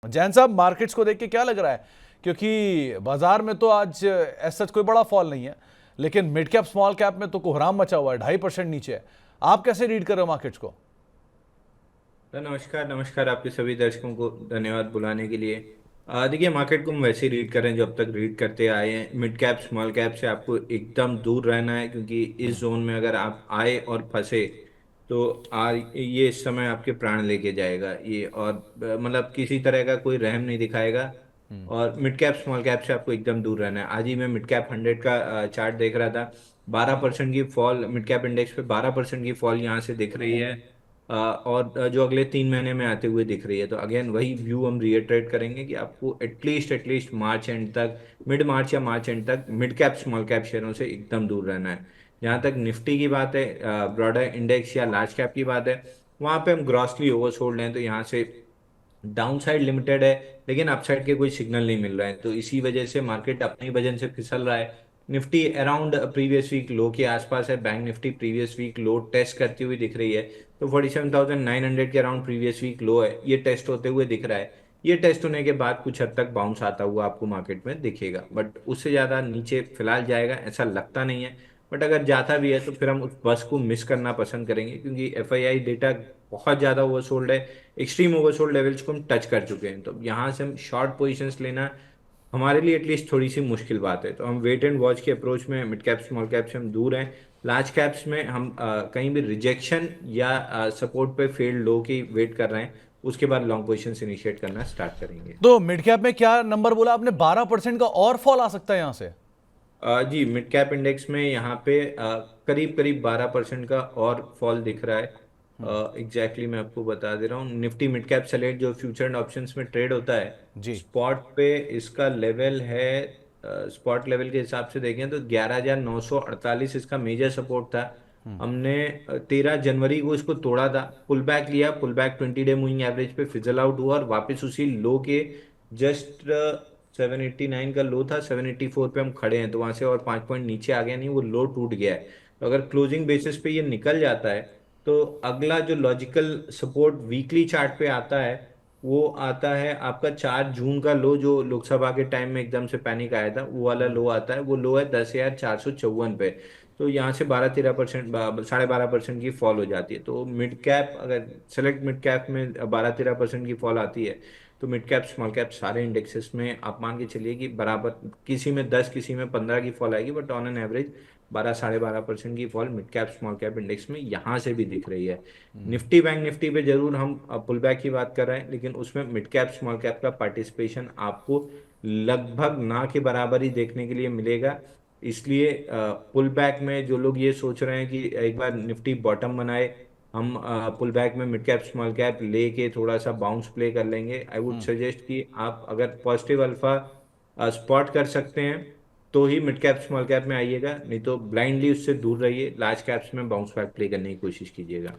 जैन साहब, मार्केट्स को देख के क्या लग रहा है? क्योंकि बाजार में तो आज ऐसा कोई बड़ा फॉल नहीं है, लेकिन मिड कैप स्मॉल कैप में तो कोहराम मचा हुआ है, 2.5% नीचे है। आप कैसे रीड कर रहे हो मार्केट्स को? नमस्कार नमस्कार, आपके सभी दर्शकों को धन्यवाद बुलाने के लिए। देखिए, मार्केट को हम वैसे ही रीड करें जो अब तक रीड करते आए हैं। मिड कैप स्मॉल कैप से आपको एकदम दूर रहना है, क्योंकि इस जोन में अगर आप आए और फंसे तो ये इस समय आपके प्राण लेके जाएगा ये। और मतलब किसी तरह का कोई रहम नहीं दिखाएगा। और मिड कैप स्मॉल कैप से आपको एकदम दूर रहना है। आज ही मैं मिड कैप 100 का चार्ट देख रहा था। 12% की फॉल मिड कैप इंडेक्स पे, 12% की फॉल यहाँ से दिख रही है। और जो अगले 3 महीने में आते हुए दिख रही है। तो अगेन वही व्यू हम रिएटरेट करेंगे कि आपको एटलीस्ट मार्च एंड तक, मिड मार्च या मार्च एंड तक मिड कैप स्मॉल कैप शेयरों से एकदम दूर रहना है। जहाँ तक निफ्टी की बात है, ब्रॉडर इंडेक्स या लार्ज कैप की बात है, वहाँ पे हम ग्रॉसली ओवरसोल्ड हैं। तो यहाँ से डाउन साइड लिमिटेड है, लेकिन अपसाइड के कोई सिग्नल नहीं मिल रहा है। तो इसी वजह से मार्केट अपनी वजह से फिसल रहा है। Nifty around previous week low के आसपास है। Bank Nifty previous week low test करती हुई दिख रही है। तो 47,900 के अराउंड प्रीवियस वीक लो है, ये टेस्ट होते हुए दिख रहा है। ये टेस्ट होने के बाद कुछ हद तक बाउंस आता हुआ आपको मार्केट में दिखेगा, बट उससे ज़्यादा नीचे फिलहाल जाएगा ऐसा लगता नहीं है। बट अगर जाता भी है तो फिर हम उस बस को मिस करना पसंद करेंगे, क्योंकि एफआईआई डेटा बहुत ज़्यादा ओवरसोल्ड है। एक्सट्रीम ओवरसोल्ड लेवल्स को हम टच कर चुके हैं। तो यहाँ से हम शॉर्ट पोजीशंस लेना हमारे लिए एटलीस्ट थोड़ी सी मुश्किल बात है। तो हम वेट एंड वॉच के अप्रोच में मिड कैप स्मॉल कैप से हम दूर हैं। लार्ज कैप्स में हम कहीं भी रिजेक्शन या सपोर्ट पे फेल्ड लो की वेट कर रहे हैं। उसके बाद लॉन्ग पोजीशंस इनिशिएट करना स्टार्ट करेंगे। तो मिड कैप में क्या नंबर बोला आपने? 12% का और फॉल आ सकता है यहां से? जी, मिड कैप इंडेक्स में यहाँ पे करीब करीब 12% का और फॉल दिख रहा है। एग्जैक्टली मैं आपको बता दे रहा हूँ। निफ्टी मिड कैप सेलेक्ट जो फ्यूचर एंड ऑप्शंस में ट्रेड होता है, जी। स्पॉट पे इसका लेवल है। स्पॉट लेवल के हिसाब से देखें तो 11,948 इसका मेजर सपोर्ट था। हमने 13 जनवरी को इसको तोड़ा था, पुल बैक लिया। Pull back 20 day moving average पे फिजल आउट हुआ और वापस उसी लो के जस्ट 789 का लो था, 784 पे हम खड़े हैं। तो वहां से और 5 पॉइंट नीचे आ गया नहीं, वो लो टूट गया है। तो अगर क्लोजिंग बेसिस पे ये निकल जाता है तो अगला जो लॉजिकल सपोर्ट वीकली चार्ट पे आता है वो आता है आपका 4 जून का लो, जो लोकसभा के टाइम में एकदम से पैनिक आया था, वो वाला लो आता है। वो लो है 10,454 पे। तो यहाँ से 12-13%, 12.5% की फॉल हो जाती है। तो मिड कैप, अगर सेलेक्ट मिड कैप में 12-13% की फॉल आती है, तो मिड कैप स्मॉल कैप सारे इंडेक्सेस में आप मान के चलिए कि बराबर, किसी में 10 किसी में 15 की फॉल आएगी, बट ऑन एन एवरेज 12-12.5% की fall mid cap small cap index में यहाँ से भी दिख रही है। निफ्टी बैंक निफ्टी पे जरूर हम पुल बैक की बात कर रहे हैं, लेकिन उसमें मिड कैप स्मॉल कैप का पार्टिसिपेशन आपको लगभग ना के बराबर ही देखने के लिए मिलेगा। इसलिए पुल बैक में जो लोग ये सोच रहे हैं कि एक बार निफ्टी बॉटम बनाए, हम पुल बैक में मिड कैप स्मॉल कैप लेके थोड़ा सा बाउंस प्ले कर लेंगे, आई वुड सजेस्ट कि आप अगर पॉजिटिव अल्फा स्पॉट कर सकते हैं तो ही मिड कैप स्मॉल कैप में आइएगा, नहीं तो ब्लाइंडली उससे दूर रहिए। लार्ज कैप्स में बाउंस बैक प्ले करने की कोशिश कीजिएगा।